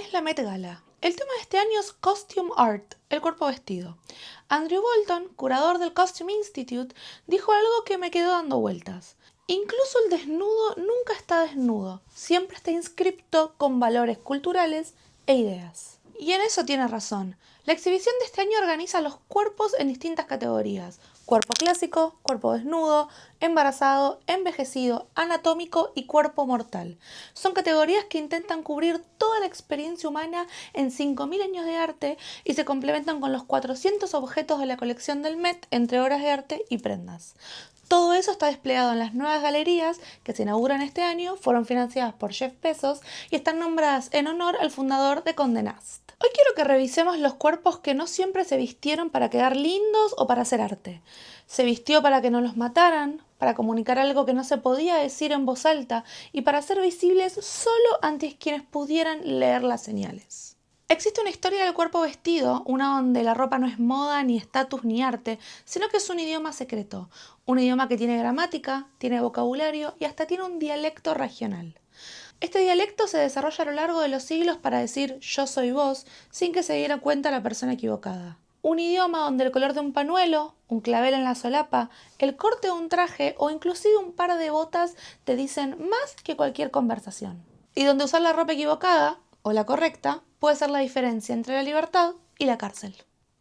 es la Met Gala. El tema de este año es Costume Art, el cuerpo vestido. Andrew Bolton, curador del Costume Institute, dijo algo que me quedó dando vueltas. Incluso el desnudo nunca está desnudo, siempre está inscripto con valores culturales e ideas. Y en eso tiene razón. La exhibición de este año organiza los cuerpos en distintas categorías: cuerpo clásico, cuerpo desnudo, embarazado, envejecido, anatómico y cuerpo mortal. Son categorías que intentan cubrir toda la experiencia humana en 5.000 años de arte y se complementan con los 400 objetos de la colección del Met entre obras de arte y prendas. Todo eso está desplegado en las nuevas galerías que se inauguran este año, fueron financiadas por Jeff Bezos y están nombradas en honor al fundador de Condé Nast. Hoy quiero que revisemos los cuerpos que no siempre se vistieron para quedar lindos o para hacer arte. Se vistió para que no los mataran, para comunicar algo que no se podía decir en voz alta y para ser visibles solo ante quienes pudieran leer las señales. Existe una historia del cuerpo vestido, una donde la ropa no es moda, ni estatus, ni arte, sino que es un idioma secreto, un idioma que tiene gramática, tiene vocabulario y hasta tiene un dialecto regional. Este dialecto se desarrolla a lo largo de los siglos para decir yo soy vos, sin que se diera cuenta la persona equivocada. Un idioma donde el color de un pañuelo, un clavel en la solapa, el corte de un traje o inclusive un par de botas te dicen más que cualquier conversación. Y donde usar la ropa equivocada, o la correcta, puede ser la diferencia entre la libertad y la cárcel.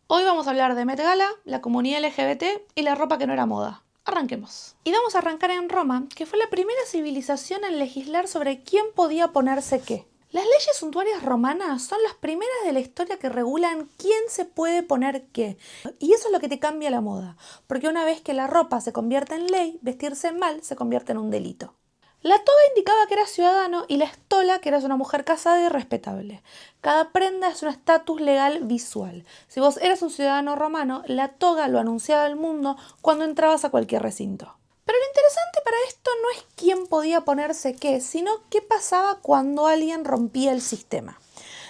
Hoy vamos a hablar de Met Gala, la comunidad LGBT y la ropa que no era moda. Arranquemos. Y vamos a arrancar en Roma, que fue la primera civilización en legislar sobre quién podía ponerse qué. Las leyes suntuarias romanas son las primeras de la historia que regulan quién se puede poner qué. Y eso es lo que te cambia la moda, porque una vez que la ropa se convierte en ley, vestirse mal se convierte en un delito. La toga indicaba que eras ciudadano y la estola que eras una mujer casada y respetable. Cada prenda es un estatus legal visual. Si vos eras un ciudadano romano, la toga lo anunciaba al mundo cuando entrabas a cualquier recinto. Pero lo interesante para esto no es quién podía ponerse qué, sino qué pasaba cuando alguien rompía el sistema.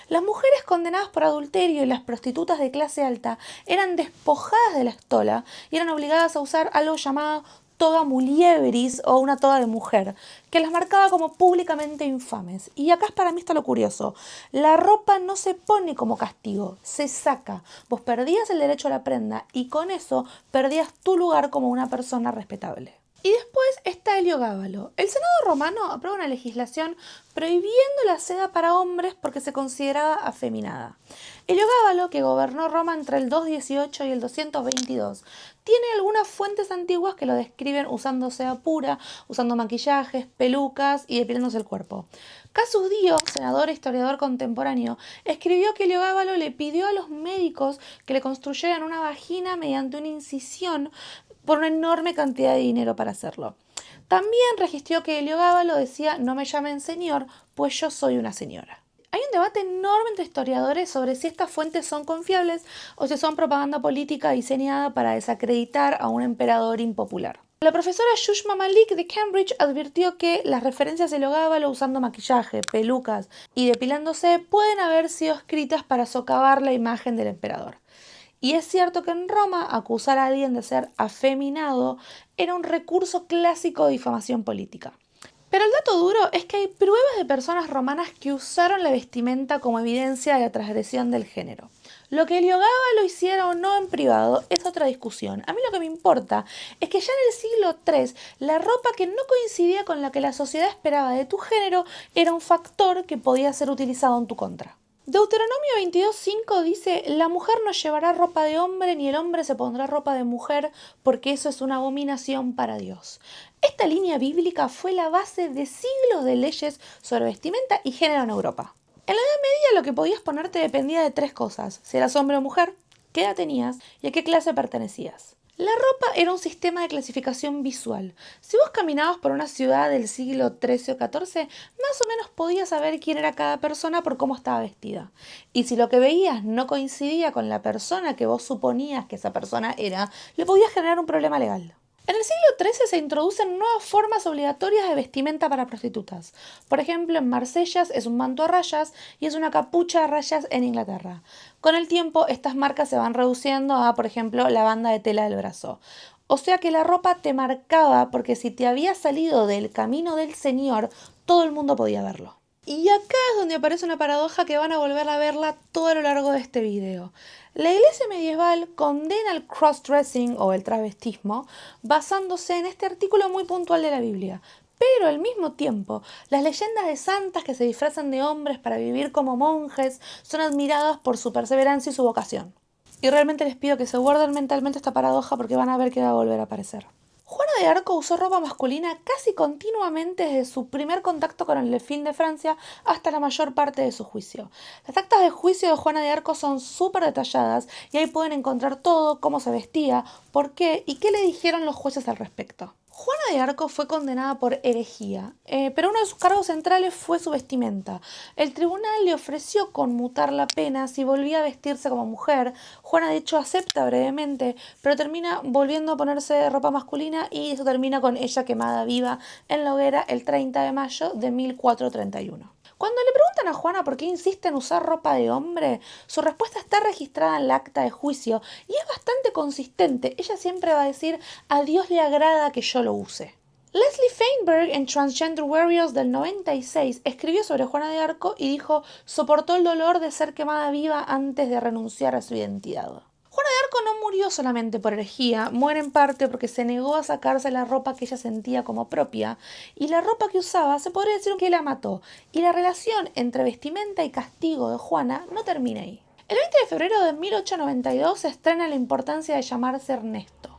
Las mujeres condenadas por adulterio y las prostitutas de clase alta eran despojadas de la estola y eran obligadas a usar algo llamado toga muliebris o una toga de mujer, que las marcaba como públicamente infames. Y acá para mí está lo curioso. La ropa no se pone como castigo, se saca. Vos perdías el derecho a la prenda y con eso perdías tu lugar como una persona respetable. Y después está Heliogábalo. El Senado romano aprueba una legislación prohibiendo la seda para hombres porque se consideraba afeminada. Heliogábalo, que gobernó Roma entre el 218 y el 222, tiene algunas fuentes antiguas que lo describen usando seda pura, usando maquillajes, pelucas y depilándose el cuerpo. Cassius Dio, senador e historiador contemporáneo, escribió que Heliogábalo le pidió a los médicos que le construyeran una vagina mediante una incisión por una enorme cantidad de dinero para hacerlo. También registró que Heliogábalo decía no me llamen señor, pues yo soy una señora. Hay un debate enorme entre historiadores sobre si estas fuentes son confiables o si son propaganda política diseñada para desacreditar a un emperador impopular. La profesora Shushma Malik de Cambridge advirtió que las referencias a Heliogábalo usando maquillaje, pelucas y depilándose pueden haber sido escritas para socavar la imagen del emperador. Y es cierto que en Roma acusar a alguien de ser afeminado era un recurso clásico de difamación política. Pero el dato duro es que hay pruebas de personas romanas que usaron la vestimenta como evidencia de la transgresión del género. Lo que Heliogábalo hiciera o no en privado es otra discusión. A mí lo que me importa es que ya en el siglo III la ropa que no coincidía con la que la sociedad esperaba de tu género era un factor que podía ser utilizado en tu contra. Deuteronomio 22:5 dice, la mujer no llevará ropa de hombre ni el hombre se pondrá ropa de mujer porque eso es una abominación para Dios. Esta línea bíblica fue la base de siglos de leyes sobre vestimenta y género en Europa. En la Edad Media lo que podías ponerte dependía de tres cosas, si eras hombre o mujer, qué edad tenías y a qué clase pertenecías. La ropa era un sistema de clasificación visual. Si vos caminabas por una ciudad del siglo XIII o XIV, más o menos podías saber quién era cada persona por cómo estaba vestida. Y si lo que veías no coincidía con la persona que vos suponías que esa persona era, le podías generar un problema legal. En el siglo XIII se introducen nuevas formas obligatorias de vestimenta para prostitutas. Por ejemplo, en Marsella es un manto a rayas y es una capucha a rayas en Inglaterra. Con el tiempo, estas marcas se van reduciendo a, por ejemplo, la banda de tela del brazo. O sea que la ropa te marcaba porque si te había salido del camino del Señor, todo el mundo podía verlo. Y acá es donde aparece una paradoja que van a volver a verla todo a lo largo de este video. La iglesia medieval condena el cross-dressing o el travestismo basándose en este artículo muy puntual de la Biblia. Pero al mismo tiempo, las leyendas de santas que se disfrazan de hombres para vivir como monjes son admiradas por su perseverancia y su vocación. Y realmente les pido que se guarden mentalmente esta paradoja porque van a ver que va a volver a aparecer. Juana de Arco usó ropa masculina casi continuamente desde su primer contacto con el delfín de Francia hasta la mayor parte de su juicio. Las actas de juicio de Juana de Arco son súper detalladas y ahí pueden encontrar todo, cómo se vestía, por qué y qué le dijeron los jueces al respecto. Juana de Arco fue condenada por herejía, pero uno de sus cargos centrales fue su vestimenta. El tribunal le ofreció conmutar la pena si volvía a vestirse como mujer. Juana de hecho acepta brevemente, pero termina volviendo a ponerse ropa masculina y eso termina con ella quemada viva en la hoguera el 30 de mayo de 1431. Cuando le preguntan a Juana por qué insiste en usar ropa de hombre, su respuesta está registrada en el acta de juicio y es bastante consistente. Ella siempre va a decir: a Dios le agrada que yo lo use. Leslie Feinberg en Transgender Warriors del 96 escribió sobre Juana de Arco y dijo: soportó el dolor de ser quemada viva antes de renunciar a su identidad. Juana de Arco no murió solamente por herejía, muere en parte porque se negó a sacarse la ropa que ella sentía como propia, y la ropa que usaba se podría decir que la mató, y la relación entre vestimenta y castigo de Juana no termina ahí. El 20 de febrero de 1892 se estrena La importancia de llamarse Ernesto.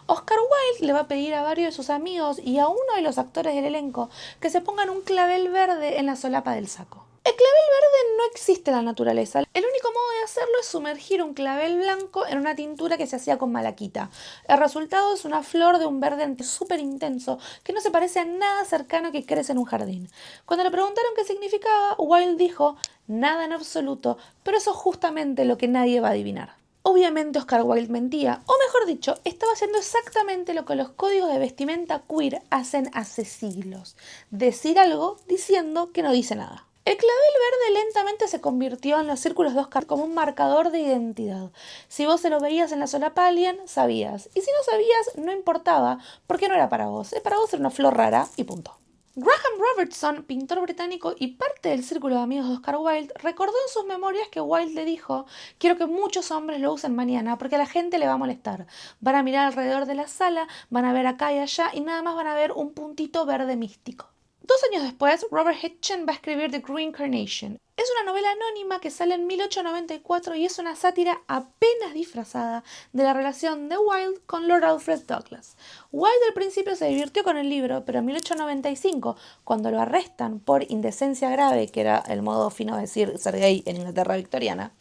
Oscar Wilde le va a pedir a varios de sus amigos y a uno de los actores del elenco que se pongan un clavel verde en la solapa del saco. El clavel verde no existe en la naturaleza. El único modo de hacerlo es sumergir un clavel blanco en una tintura que se hacía con malaquita. El resultado es una flor de un verde súper intenso que no se parece a nada cercano que crece en un jardín. Cuando le preguntaron qué significaba, Wilde dijo: nada en absoluto, pero eso es justamente lo que nadie va a adivinar. Obviamente Oscar Wilde mentía, o mejor dicho, estaba haciendo exactamente lo que los códigos de vestimenta queer hacen hace siglos: decir algo diciendo que no dice nada. El clavel verde lentamente se convirtió en los círculos de Oscar como un marcador de identidad. Si vos se lo veías en la solapa a alguien, sabías. Y si no sabías, no importaba, porque no era para vos. Para vos era una flor rara y punto. Graham Robertson, pintor británico y parte del círculo de amigos de Oscar Wilde, recordó en sus memorias que Wilde le dijo: quiero que muchos hombres lo usen mañana porque a la gente le va a molestar. Van a mirar alrededor de la sala, van a ver acá y allá y nada más van a ver un puntito verde místico. 2 años después, Robert Hitchens va a escribir The Green Carnation. Es una novela anónima que sale en 1894 y es una sátira apenas disfrazada de la relación de Wilde con Lord Alfred Douglas. Wilde al principio se divirtió con el libro, pero en 1895, cuando lo arrestan por indecencia grave, que era el modo fino de decir ser gay en Inglaterra victoriana,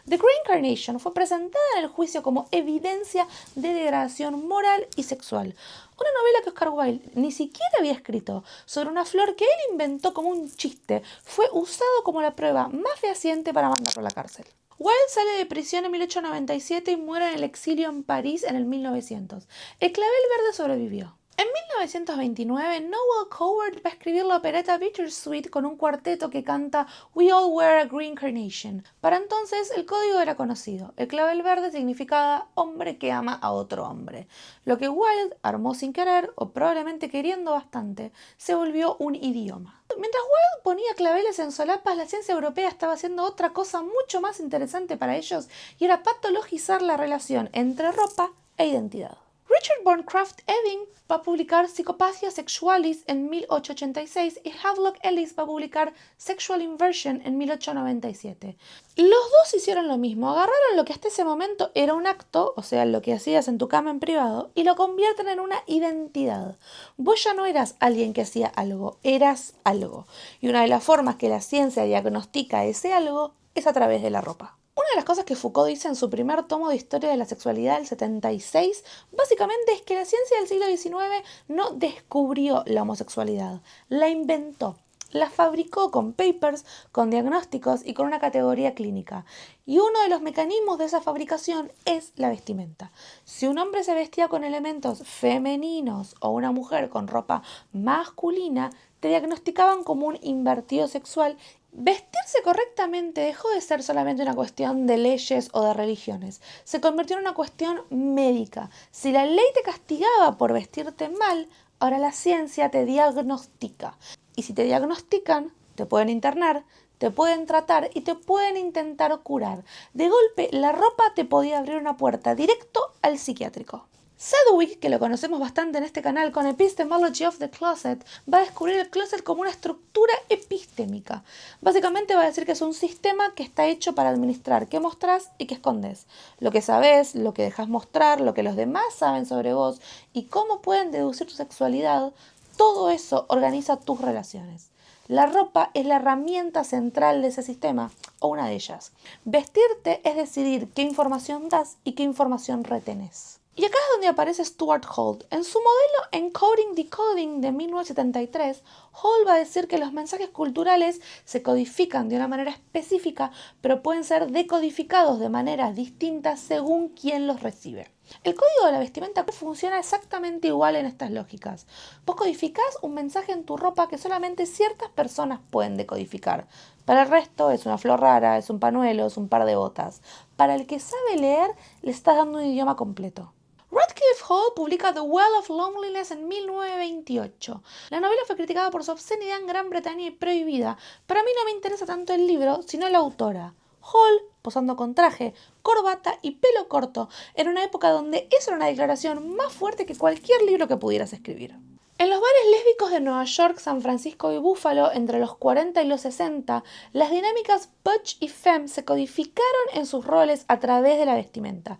The Green Carnation fue presentada en el juicio como evidencia de degradación moral y sexual. Una novela que Oscar Wilde ni siquiera había escrito, sobre una flor que él inventó como un chiste, fue usado como la prueba más fehaciente para mandarlo a la cárcel. Wilde sale de prisión en 1897 y muere en el exilio en París en el 1900. El clavel verde sobrevivió. En 1929, Noel Coward va a escribir la opereta Bittersweet con un cuarteto que canta We All Wear a Green Carnation. Para entonces, el código era conocido. El clavel verde significaba hombre que ama a otro hombre. Lo que Wilde armó sin querer, o probablemente queriendo bastante, se volvió un idioma. Mientras Wilde ponía claveles en solapas, la ciencia europea estaba haciendo otra cosa mucho más interesante para ellos, y era patologizar la relación entre ropa e identidad. Richard Bancroft Edding va a publicar Psychopathia Sexualis en 1886 y Havelock Ellis va a publicar Sexual Inversion en 1897. Los dos hicieron lo mismo, agarraron lo que hasta ese momento era un acto, o sea, lo que hacías en tu cama en privado, y lo convierten en una identidad. Vos ya no eras alguien que hacía algo, eras algo. Y una de las formas que la ciencia diagnostica ese algo es a través de la ropa. Una de las cosas que Foucault dice en su primer tomo de Historia de la Sexualidad del 76, básicamente es que la ciencia del siglo XIX no descubrió la homosexualidad, la inventó, la fabricó con papers, con diagnósticos y con una categoría clínica. Y uno de los mecanismos de esa fabricación es la vestimenta. Si un hombre se vestía con elementos femeninos o una mujer con ropa masculina, te diagnosticaban como un invertido sexual. Vestirse correctamente dejó de ser solamente una cuestión de leyes o de religiones. Se convirtió en una cuestión médica. Si la ley te castigaba por vestirte mal, ahora la ciencia te diagnostica. Y si te diagnostican, te pueden internar, te pueden tratar y te pueden intentar curar. De golpe, la ropa te podía abrir una puerta directo al psiquiátrico. Sedgwick, que lo conocemos bastante en este canal con Epistemology of the Closet, va a descubrir el closet como una estructura epistémica. Básicamente va a decir que es un sistema que está hecho para administrar qué mostrás y qué escondes, lo que sabés, lo que dejas mostrar, lo que los demás saben sobre vos y cómo pueden deducir tu sexualidad. Todo eso organiza tus relaciones. La ropa es la herramienta central de ese sistema, o una de ellas. Vestirte es decidir qué información das y qué información retenés. Y acá es donde aparece Stuart Hall. En su modelo Encoding Decoding de 1973, Hall va a decir que los mensajes culturales se codifican de una manera específica, pero pueden ser decodificados de maneras distintas según quién los recibe. El código de la vestimenta funciona exactamente igual en estas lógicas. Vos codificás un mensaje en tu ropa que solamente ciertas personas pueden decodificar. Para el resto es una flor rara, es un pañuelo, es un par de botas. Para el que sabe leer, le estás dando un idioma completo. Radcliffe Hall publica The Well of Loneliness en 1928. La novela fue criticada por su obscenidad en Gran Bretaña y prohibida, pero a mí no me interesa tanto el libro, sino la autora. Hall, posando con traje, corbata y pelo corto, en una época donde eso era una declaración más fuerte que cualquier libro que pudieras escribir. En los bares lésbicos de Nueva York, San Francisco y Buffalo, entre los 40 y los 60, las dinámicas butch y femme se codificaron en sus roles a través de la vestimenta.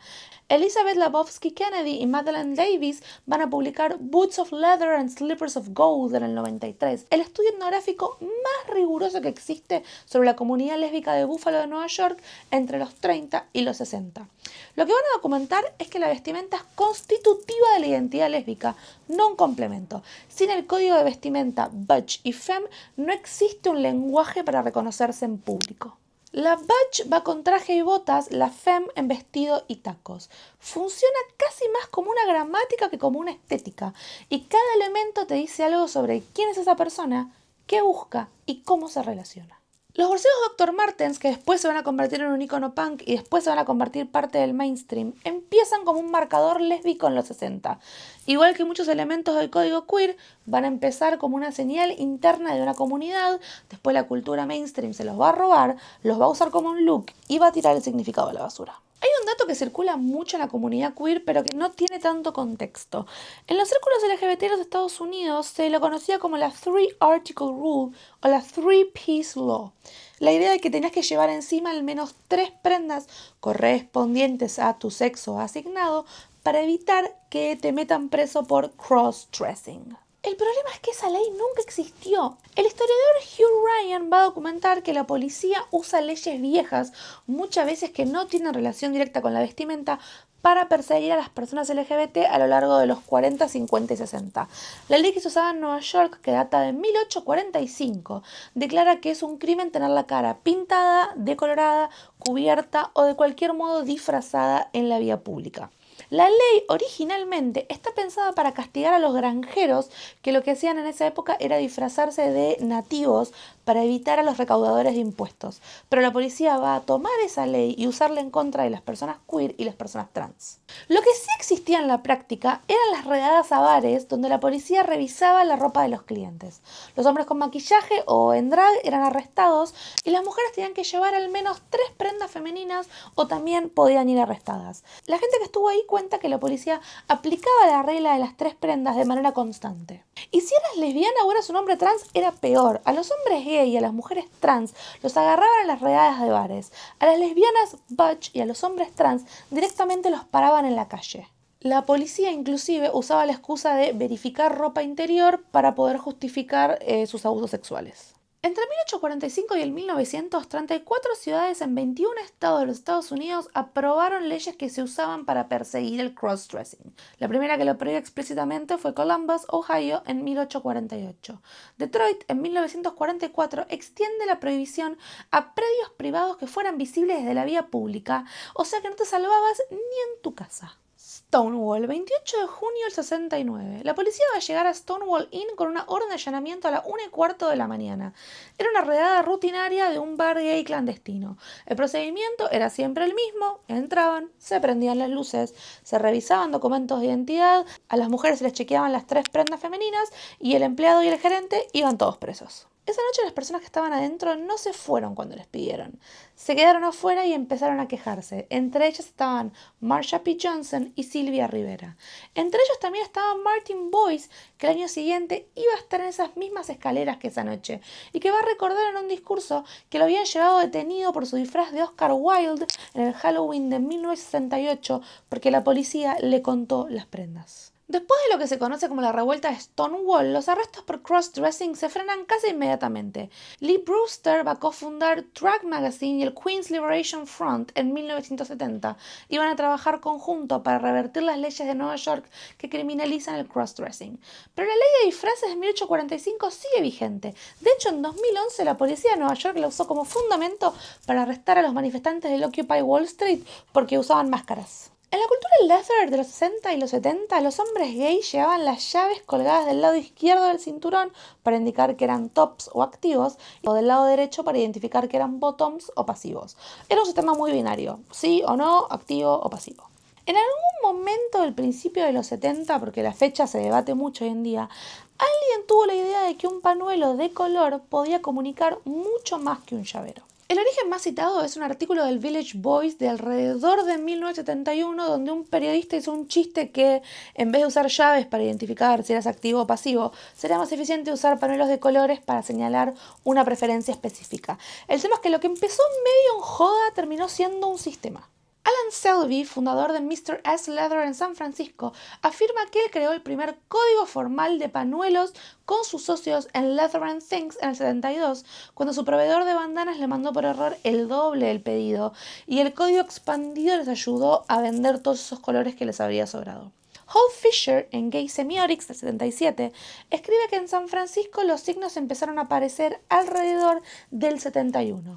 Elizabeth Labovsky Kennedy y Madeleine Davis van a publicar Boots of Leather and Slippers of Gold en el 93, el estudio etnográfico más riguroso que existe sobre la comunidad lésbica de Buffalo de Nueva York entre los 30 y los 60. Lo que van a documentar es que la vestimenta es constitutiva de la identidad lésbica, no un complemento. Sin el código de vestimenta butch y femme no existe un lenguaje para reconocerse en público. La butch va con traje y botas, la femme en vestido y tacos. Funciona casi más como una gramática que como una estética, y cada elemento te dice algo sobre quién es esa persona, qué busca y cómo se relaciona. Los borseos Dr. Martens, que después se van a convertir en un icono punk y después se van a convertir parte del mainstream, empiezan como un marcador lésbico en los 60. Igual que muchos elementos del código queer, van a empezar como una señal interna de una comunidad, después la cultura mainstream se los va a robar, los va a usar como un look y va a tirar el significado a la basura. Hay un dato que circula mucho en la comunidad queer, pero que no tiene tanto contexto. En los círculos LGBT de los Estados Unidos se lo conocía como la Three Article Rule o la Three Piece Law. La idea de que tenías que llevar encima al menos 3 prendas correspondientes a tu sexo asignado para evitar que te metan preso por cross-dressing. El problema es que esa ley nunca existió. El historiador Hugh Ryan va a documentar que la policía usa leyes viejas, muchas veces que no tienen relación directa con la vestimenta, para perseguir a las personas LGBT a lo largo de los 40, 50 y 60. La ley que se usaba en Nueva York, que data de 1845, declara que es un crimen tener la cara pintada, decolorada, cubierta o de cualquier modo disfrazada en la vía pública. La ley originalmente está pensada para castigar a los granjeros que lo que hacían en esa época era disfrazarse de nativos para evitar a los recaudadores de impuestos. Pero la policía va a tomar esa ley y usarla en contra de las personas queer y las personas trans. Lo que sí existía en la práctica eran las redadas a bares donde la policía revisaba la ropa de los clientes. Los hombres con maquillaje o en drag eran arrestados y las mujeres tenían que llevar al menos 3 prendas femeninas o también podían ir arrestadas. La gente que estuvo ahí cuenta que la policía aplicaba la regla de las 3 prendas de manera constante. Y si eras lesbiana o eras un hombre trans, era peor. A los hombres gay y a las mujeres trans los agarraban en las redadas de bares. A las lesbianas butch y a los hombres trans directamente los paraban en la calle. La policía inclusive usaba la excusa de verificar ropa interior para poder justificar sus abusos sexuales. Entre 1845 y el 1900, 34 ciudades en 21 estados de los Estados Unidos aprobaron leyes que se usaban para perseguir el cross-dressing. La primera que lo prohibió explícitamente fue Columbus, Ohio, en 1848. Detroit, en 1944, extiende la prohibición a predios privados que fueran visibles desde la vía pública, o sea que no te salvabas ni en tu casa. Stonewall, 28 de junio del 69. La policía va a llegar a Stonewall Inn con una orden de allanamiento a la 1:15 de la mañana. Era una redada rutinaria de un bar gay clandestino. El procedimiento era siempre el mismo. Entraban, se prendían las luces, se revisaban documentos de identidad, a las mujeres se les chequeaban las 3 prendas femeninas y el empleado y el gerente iban todos presos. Esa noche las personas que estaban adentro no se fueron cuando les pidieron. Se quedaron afuera y empezaron a quejarse. Entre ellas estaban Marsha P. Johnson y Sylvia Rivera. Entre ellos también estaba Martin Boyce, que el año siguiente iba a estar en esas mismas escaleras que esa noche, y que va a recordar en un discurso que lo habían llevado detenido por su disfraz de Oscar Wilde en el Halloween de 1968 porque la policía le contó las prendas. Después de lo que se conoce como la revuelta de Stonewall, los arrestos por cross-dressing se frenan casi inmediatamente. Lee Brewster va a cofundar Drag Magazine y el Queens Liberation Front en 1970 y van a trabajar conjunto para revertir las leyes de Nueva York que criminalizan el cross-dressing. Pero la ley de disfraces de 1845 sigue vigente. De hecho, en 2011 la policía de Nueva York la usó como fundamento para arrestar a los manifestantes del Occupy Wall Street porque usaban máscaras. En la cultura leather de los 60 y los 70, los hombres gays llevaban las llaves colgadas del lado izquierdo del cinturón para indicar que eran tops o activos, o del lado derecho para identificar que eran bottoms o pasivos. Era un sistema muy binario, sí o no, activo o pasivo. En algún momento del principio de los 70, porque la fecha se debate mucho hoy en día, alguien tuvo la idea de que un pañuelo de color podía comunicar mucho más que un llavero. El origen más citado es un artículo del Village Voice de alrededor de 1971, donde un periodista hizo un chiste que, en vez de usar llaves para identificar si eras activo o pasivo, sería más eficiente usar pañuelos de colores para señalar una preferencia específica. El tema es que lo que empezó medio en joda terminó siendo un sistema. Alan Selby, fundador de Mr. S. Leather en San Francisco, afirma que él creó el primer código formal de pañuelos con sus socios en Leather and Things en el 72, cuando su proveedor de bandanas le mandó por error el doble del pedido, y el código expandido les ayudó a vender todos esos colores que les habría sobrado. Hall Fisher, en Gay Semiotics del 77, escribe que en San Francisco los signos empezaron a aparecer alrededor del 71.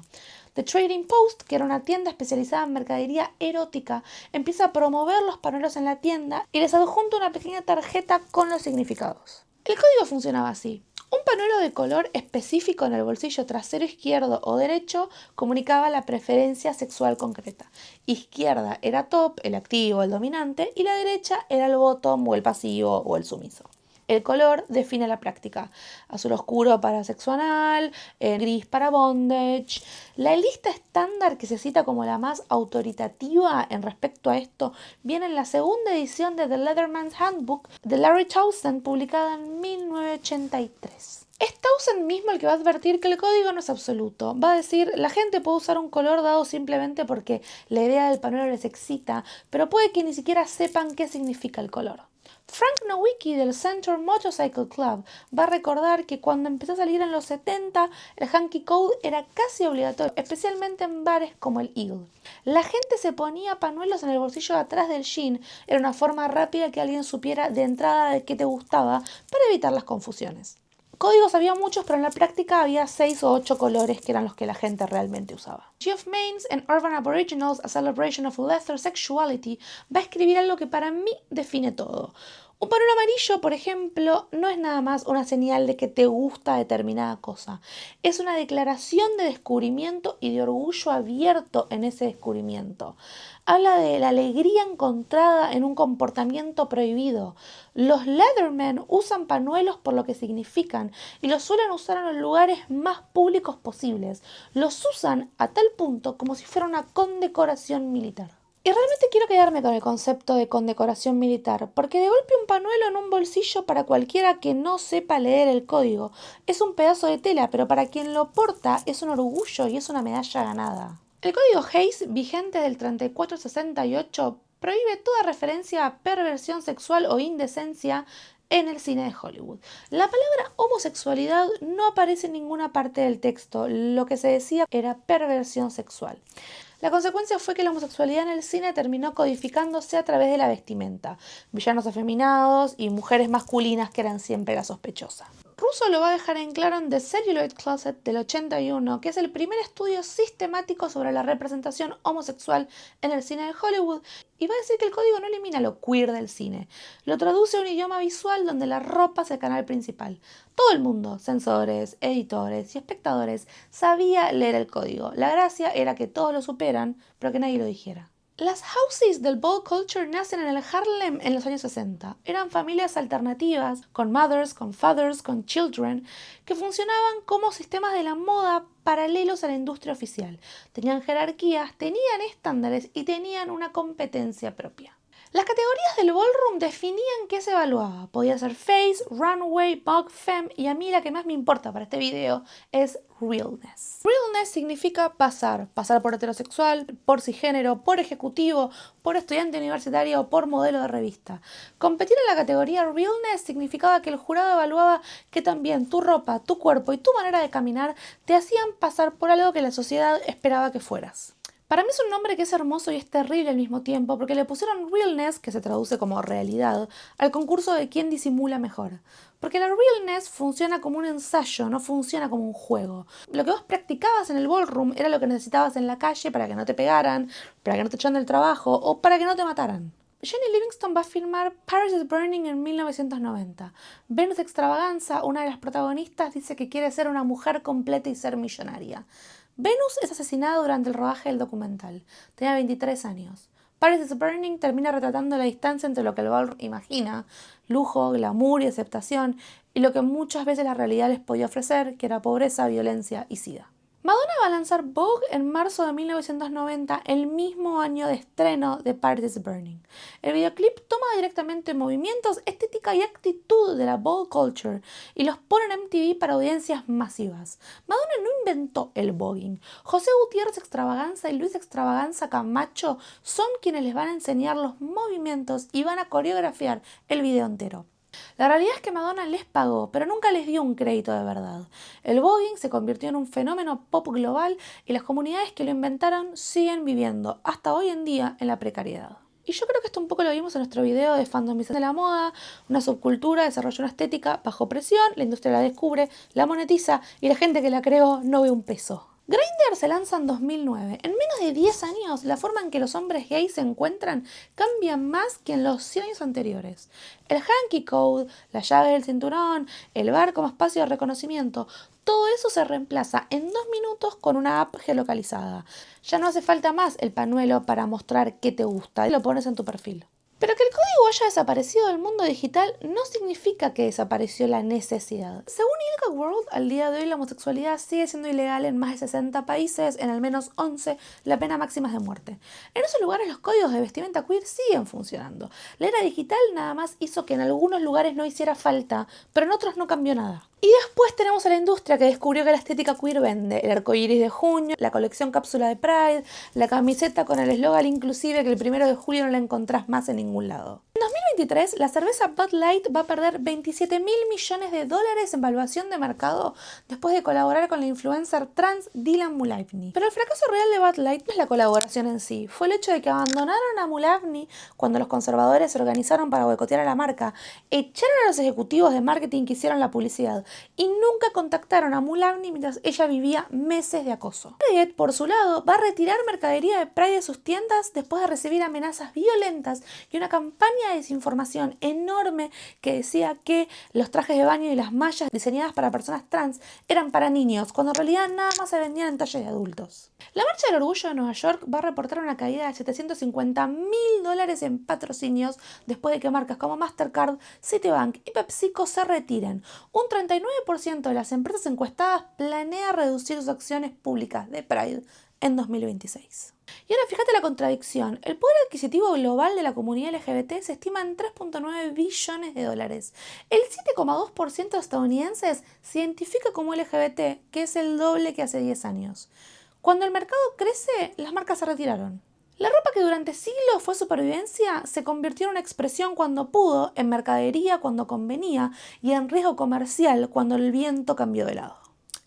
The Trading Post, que era una tienda especializada en mercadería erótica, empieza a promover los pañuelos en la tienda y les adjunta una pequeña tarjeta con los significados. El código funcionaba así. Un pañuelo de color específico en el bolsillo trasero izquierdo o derecho comunicaba la preferencia sexual concreta. Izquierda era top, el activo, el dominante, y la derecha era el bottom o el pasivo o el sumiso. El color define la práctica. Azul oscuro para sexo anal, gris para bondage. La lista estándar que se cita como la más autoritativa en respecto a esto viene en la segunda edición de The Leatherman's Handbook de Larry Townsend, publicada en 1983. Es Townsend mismo el que va a advertir que el código no es absoluto. Va a decir, la gente puede usar un color dado simplemente porque la idea del pañuelo les excita, pero puede que ni siquiera sepan qué significa el color. Frank Nowicki del Center Motorcycle Club va a recordar que cuando empezó a salir en los 70, el Hanky Code era casi obligatorio, especialmente en bares como el Eagle. La gente se ponía pañuelos en el bolsillo de atrás del jean, era una forma rápida que alguien supiera de entrada de qué te gustaba para evitar las confusiones. Códigos había muchos, pero en la práctica había 6 o 8 colores que eran los que la gente realmente usaba. Geoff Mains, en Urban Aboriginals, A Celebration of Leather Sexuality, va a escribir algo que para mí define todo. Un pañuelo amarillo, por ejemplo, no es nada más una señal de que te gusta determinada cosa. Es una declaración de descubrimiento y de orgullo abierto en ese descubrimiento. Habla de la alegría encontrada en un comportamiento prohibido. Los Leathermen usan pañuelos por lo que significan y los suelen usar en los lugares más públicos posibles. Los usan a tal punto como si fuera una condecoración militar. Y realmente quiero quedarme con el concepto de condecoración militar, porque de golpe un pañuelo en un bolsillo para cualquiera que no sepa leer el código es un pedazo de tela, pero para quien lo porta es un orgullo y es una medalla ganada. El código Hays, vigente del 3468, prohíbe toda referencia a perversión sexual o indecencia en el cine de Hollywood. La palabra homosexualidad no aparece en ninguna parte del texto, lo que se decía era perversión sexual. La consecuencia fue que la homosexualidad en el cine terminó codificándose a través de la vestimenta, villanos afeminados y mujeres masculinas que eran siempre la sospechosa. Russo lo va a dejar en claro en The Celluloid Closet del 81, que es el primer estudio sistemático sobre la representación homosexual en el cine de Hollywood, y va a decir que el código no elimina lo queer del cine, lo traduce a un idioma visual donde la ropa es el canal principal. Todo el mundo, censores, editores y espectadores, sabía leer el código. La gracia era que todos lo supieran, pero que nadie lo dijera. Las houses del ball culture nacen en el Harlem en los años 60. Eran familias alternativas, con mothers, con fathers, con children, que funcionaban como sistemas de la moda paralelos a la industria oficial. Tenían jerarquías, tenían estándares y tenían una competencia propia. Las categorías del ballroom definían qué se evaluaba. Podía ser face, runway, vogue, femme y a mí la que más me importa para este video es realness. Realness significa pasar por heterosexual, por cisgénero, por ejecutivo, por estudiante universitario o por modelo de revista. Competir en la categoría realness significaba que el jurado evaluaba que también tu ropa, tu cuerpo y tu manera de caminar te hacían pasar por algo que la sociedad esperaba que fueras. Para mí es un nombre que es hermoso y es terrible al mismo tiempo porque le pusieron realness, que se traduce como realidad, al concurso de quién disimula mejor. Porque la realness funciona como un ensayo, no funciona como un juego. Lo que vos practicabas en el ballroom era lo que necesitabas en la calle para que no te pegaran, para que no te echaran del trabajo o para que no te mataran. Jenny Livingston va a filmar Paris is Burning en 1990. Venus Extravaganza, una de las protagonistas, dice que quiere ser una mujer completa y ser millonaria. Venus es asesinada durante el rodaje del documental. Tenía 23 años. Paris is Burning termina retratando la distancia entre lo que el ballroom imagina, lujo, glamour y aceptación, y lo que muchas veces la realidad les podía ofrecer, que era pobreza, violencia y sida. Madonna va a lanzar Vogue en marzo de 1990, el mismo año de estreno de Paris is Burning. El videoclip toma directamente movimientos, estética y actitud de la Vogue culture y los pone en MTV para audiencias masivas. Madonna no inventó el voguing. José Gutiérrez Extravaganza y Luis Extravaganza Camacho son quienes les van a enseñar los movimientos y van a coreografiar el video entero. La realidad es que Madonna les pagó, pero nunca les dio un crédito de verdad. El voguing se convirtió en un fenómeno pop global y las comunidades que lo inventaron siguen viviendo hasta hoy en día en la precariedad. Y yo creo que esto un poco lo vimos en nuestro video de fandomización de la moda. Una subcultura desarrolla una estética bajo presión, la industria la descubre, la monetiza y la gente que la creó no ve un peso. Grindr se lanza en 2009. En menos de 10 años, la forma en que los hombres gays se encuentran cambia más que en los 100 años anteriores. El hanky code, la llave del cinturón, el bar como espacio de reconocimiento, todo eso se reemplaza en 2 minutos con una app geolocalizada. Ya no hace falta más el pañuelo para mostrar qué te gusta, y lo pones en tu perfil. Pero que el código haya desaparecido del mundo digital no significa que desapareció la necesidad. Según ILGA World, al día de hoy la homosexualidad sigue siendo ilegal en más de 60 países, en al menos 11 la pena máxima es de muerte. En esos lugares los códigos de vestimenta queer siguen funcionando. La era digital nada más hizo que en algunos lugares no hiciera falta, pero en otros no cambió nada. Y después tenemos a la industria que descubrió que la estética queer vende. El arcoíris de junio, la colección cápsula de Pride, la camiseta con el eslogan inclusive que el 1 de julio no la encontrás más en ningún lado. En 2023, la cerveza Bud Light va a perder $27.000 millones en valuación de mercado después de colaborar con la influencer trans Dylan Mulvaney. Pero el fracaso real de Bud Light no es la colaboración en sí, fue el hecho de que abandonaron a Mulvaney cuando los conservadores se organizaron para boicotear a la marca, echaron a los ejecutivos de marketing que hicieron la publicidad y nunca contactaron a Mulvaney mientras ella vivía meses de acoso. Target, por su lado, va a retirar mercadería de Pride de sus tiendas después de recibir amenazas violentas y una campaña de desinformación enorme que decía que los trajes de baño y las mallas diseñadas para personas trans eran para niños, cuando en realidad nada más se vendían en talles de adultos. La Marcha del Orgullo de Nueva York va a reportar una caída de $750.000 en patrocinios después de que marcas como Mastercard, Citibank y PepsiCo se retiren. Un 39% de las empresas encuestadas planea reducir sus acciones públicas de Pride en 2026. Y ahora fíjate la contradicción. El poder adquisitivo global de la comunidad LGBT se estima en $3.9 billones. El 7,2% de estadounidenses se identifica como LGBT, que es el doble que hace 10 años. Cuando el mercado crece, las marcas se retiraron. La ropa que durante siglos fue supervivencia se convirtió en una expresión cuando pudo, en mercadería cuando convenía y en riesgo comercial cuando el viento cambió de lado.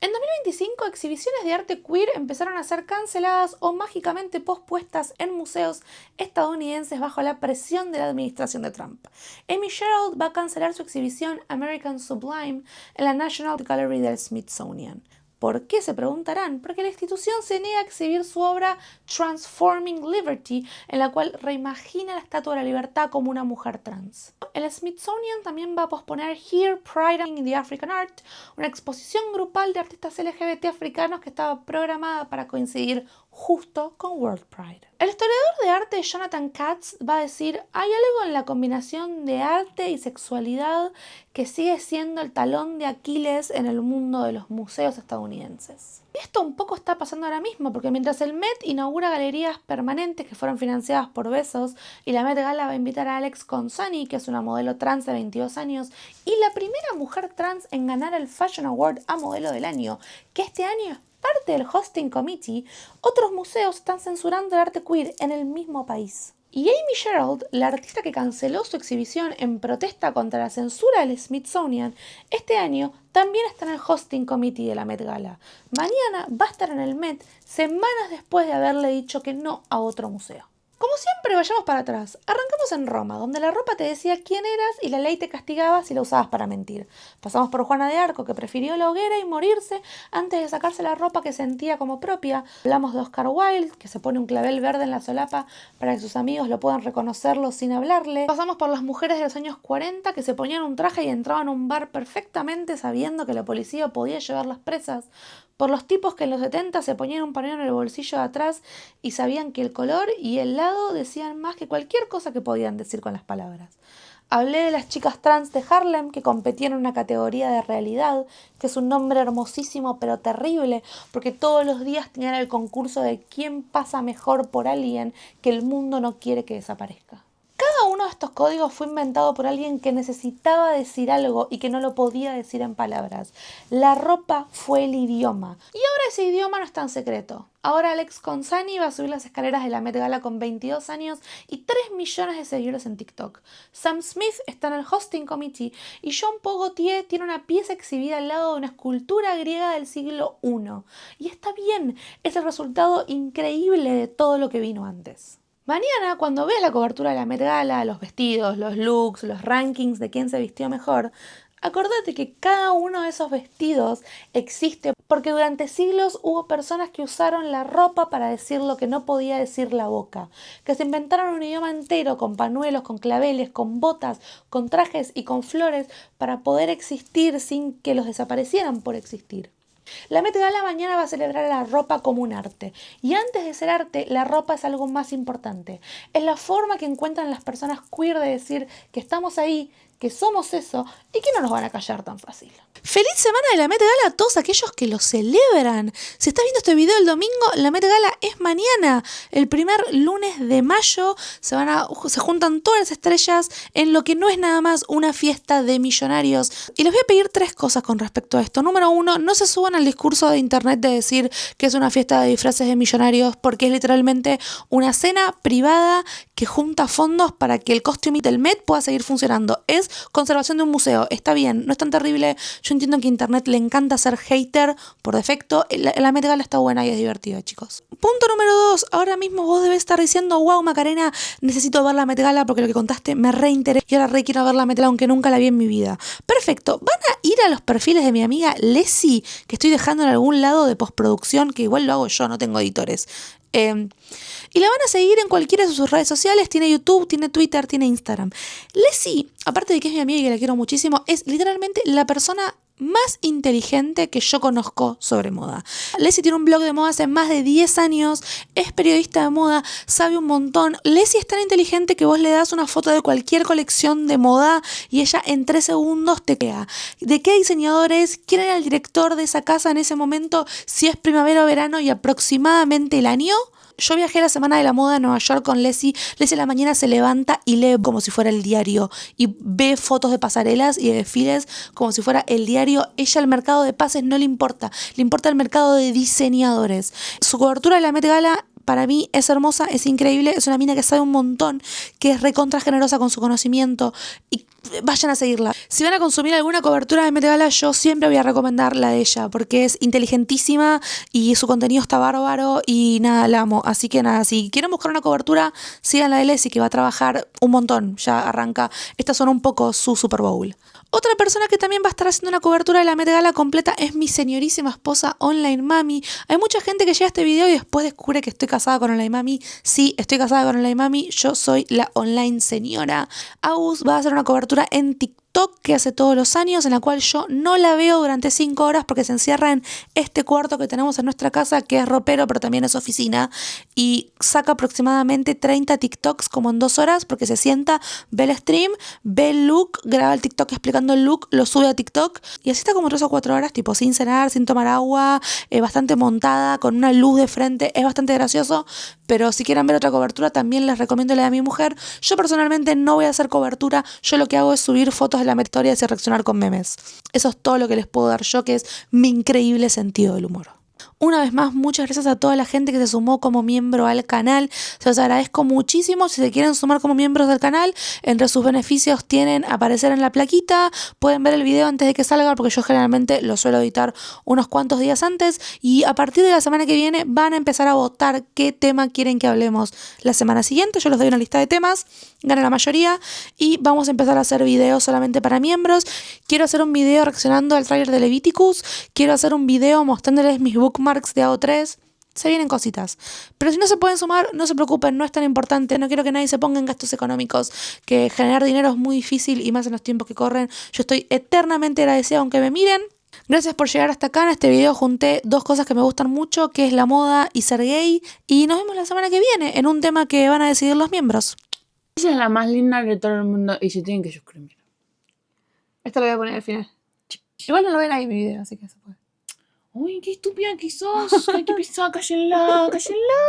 En 2025, exhibiciones de arte queer empezaron a ser canceladas o mágicamente pospuestas en museos estadounidenses bajo la presión de la administración de Trump. Amy Sherald va a cancelar su exhibición American Sublime en la National Gallery del Smithsonian. ¿Por qué? Se preguntarán. Porque la institución se niega a exhibir su obra Transforming Liberty, en la cual reimagina la Estatua de la Libertad como una mujer trans. El Smithsonian también va a posponer Here, Pride in the African Art, una exposición grupal de artistas LGBT africanos que estaba programada para coincidir justo con World Pride. El historiador de arte Jonathan Katz va a decir: hay algo en la combinación de arte y sexualidad que sigue siendo el talón de Aquiles en el mundo de los museos estadounidenses. Y esto un poco está pasando ahora mismo, porque mientras el Met inaugura galerías permanentes que fueron financiadas por Bezos y la Met Gala va a invitar a Alex Consani, que es una modelo trans de 22 años y la primera mujer trans en ganar el Fashion Award a modelo del año, que este año es parte del Hosting Committee, otros museos están censurando el arte queer en el mismo país. Y Amy Sherald, la artista que canceló su exhibición en protesta contra la censura del Smithsonian, este año también está en el Hosting Committee de la Met Gala. Mañana va a estar en el Met, semanas después de haberle dicho que no a otro museo. Como siempre, vayamos para atrás. Arrancamos en Roma, donde la ropa te decía quién eras y la ley te castigaba si la usabas para mentir. Pasamos por Juana de Arco, que prefirió la hoguera y morirse antes de sacarse la ropa que sentía como propia. Hablamos de Oscar Wilde, que se pone un clavel verde en la solapa para que sus amigos lo puedan reconocerlo sin hablarle. Pasamos por las mujeres de los años 40, que se ponían un traje y entraban a un bar perfectamente sabiendo que la policía podía llevarlas presas. Por los tipos que en los 70 se ponían un pañuelo en el bolsillo de atrás y sabían que el color y el lado decían más que cualquier cosa que podían decir con las palabras. Hablé de las chicas trans de Harlem que competían en una categoría de realidad, que es un nombre hermosísimo pero terrible, porque todos los días tenían el concurso de quién pasa mejor por alguien que el mundo no quiere que desaparezca. Cada uno de estos códigos fue inventado por alguien que necesitaba decir algo y que no lo podía decir en palabras. La ropa fue el idioma. Y ahora ese idioma no es tan secreto. Ahora Alex Consani va a subir las escaleras de la Met Gala con 22 años y 3 millones de seguidores en TikTok. Sam Smith está en el Hosting Committee y Jean Paul Gaultier tiene una pieza exhibida al lado de una escultura griega del siglo I. Y está bien, es el resultado increíble de todo lo que vino antes. Mañana, cuando veas la cobertura de la Met Gala, los vestidos, los looks, los rankings de quién se vistió mejor, acordate que cada uno de esos vestidos existe porque durante siglos hubo personas que usaron la ropa para decir lo que no podía decir la boca, que se inventaron un idioma entero con pañuelos, con claveles, con botas, con trajes y con flores para poder existir sin que los desaparecieran por existir. La Met Gala mañana va a celebrar la ropa como un arte. Y antes de ser arte, la ropa es algo más importante. Es la forma que encuentran las personas queer de decir que estamos ahí, que somos eso y que no nos van a callar tan fácil. ¡Feliz semana de la Met Gala a todos aquellos que lo celebran! Si estás viendo este video el domingo, la Met Gala es mañana. El primer lunes de mayo se juntan todas las estrellas en lo que no es nada más una fiesta de millonarios. Y les voy a pedir 3 cosas con respecto a esto. Número 1, no se suban al discurso de internet de decir que es una fiesta de disfraces de millonarios, porque es literalmente una cena privada que junta fondos para que el costume del Met pueda seguir funcionando. Es conservación de un museo. Está bien, no es tan terrible. Yo entiendo que a internet le encanta ser hater por defecto. La Met Gala está buena y es divertida, chicos. Punto número 2. Ahora mismo vos debes estar diciendo: wow, Macarena, necesito ver la Met Gala porque lo que contaste me reinteresa y ahora quiero ver la Met Gala aunque nunca la vi en mi vida. Perfecto. Van a ir a los perfiles de mi amiga Leslie, que estoy dejando en algún lado de postproducción, que igual lo hago yo, no tengo editores. Y la van a seguir en cualquiera de sus redes sociales. Tiene YouTube, tiene Twitter, tiene Instagram. Leslie, aparte de que es mi amiga y que la quiero muchísimo, es literalmente la persona más inteligente que yo conozco sobre moda. Leslie tiene un blog de moda hace más de 10 años, es periodista de moda, sabe un montón. Leslie es tan inteligente que vos le das una foto de cualquier colección de moda y ella en 3 segundos te queda. ¿De qué diseñador es? ¿Quién era el director de esa casa en ese momento? Si es primavera o verano y aproximadamente el año. Yo viajé la semana de la moda a Nueva York con Leslie. Leslie a la mañana se levanta y lee como si fuera el diario y ve fotos de pasarelas y de desfiles como si fuera el diario. Ella el mercado de pases no le importa el mercado de diseñadores. Su cobertura de la Met Gala para mí es hermosa, es increíble, es una mina que sabe un montón, que es recontra generosa con su conocimiento y vayan a seguirla. Si van a consumir alguna cobertura de Met Gala, yo siempre voy a recomendar la de ella porque es inteligentísima y su contenido está bárbaro y nada, la amo. Así que nada, si quieren buscar una cobertura, sigan la de Leslie que va a trabajar un montón, ya arranca. Estas son un poco su Super Bowl. Otra persona que también va a estar haciendo una cobertura de la Met Gala completa es mi señorísima esposa Online Mami. Hay mucha gente que llega a este video y después descubre que estoy casada con Online Mami. Sí, estoy casada con Online Mami. Yo soy la online señora. Agus va a hacer una cobertura en TikTok TikTok que hace todos los años, en la cual yo no la veo durante 5 horas porque se encierra en este cuarto que tenemos en nuestra casa, que es ropero, pero también es oficina, y saca aproximadamente 30 TikToks como en 2 horas, porque se sienta, ve el stream, ve el look, graba el TikTok explicando el look, lo sube a TikTok, y así está como 3 o 4 horas, tipo sin cenar, sin tomar agua, bastante montada, con una luz de frente, es bastante gracioso, pero si quieren ver otra cobertura también les recomiendo la de mi mujer. Yo personalmente no voy a hacer cobertura, yo lo que hago es subir fotos de la historia y reaccionar con memes. Eso es todo lo que les puedo dar yo, que es mi increíble sentido del humor. Una vez más, muchas gracias a toda la gente que se sumó como miembro al canal. Se los agradezco muchísimo. Si se quieren sumar como miembros del canal, entre sus beneficios tienen aparecer en la plaquita. Pueden ver el video antes de que salga, porque yo generalmente lo suelo editar unos cuantos días antes. Y a partir de la semana que viene van a empezar a votar qué tema quieren que hablemos la semana siguiente. Yo les doy una lista de temas, gana la mayoría. Y vamos a empezar a hacer videos solamente para miembros. Quiero hacer un video reaccionando al tráiler de Leviticus. Quiero hacer un video mostrándoles mis bookmarks de AO3, se vienen cositas. Pero si no se pueden sumar, no se preocupen, no es tan importante. No quiero que nadie se ponga en gastos económicos, que generar dinero es muy difícil y más en los tiempos que corren. Yo estoy eternamente agradecida aunque me miren. Gracias por llegar hasta acá. En este video junté 2 cosas que me gustan mucho, que es la moda y ser gay. Y nos vemos la semana que viene en un tema que van a decidir los miembros. Ella es la más linda de todo el mundo y se tienen que suscribir. Esto lo voy a poner al final. Igual no lo ven ahí en mi video, así que se puede. Uy, qué estúpida que sos. Qué pesada, cállenla, cállenla.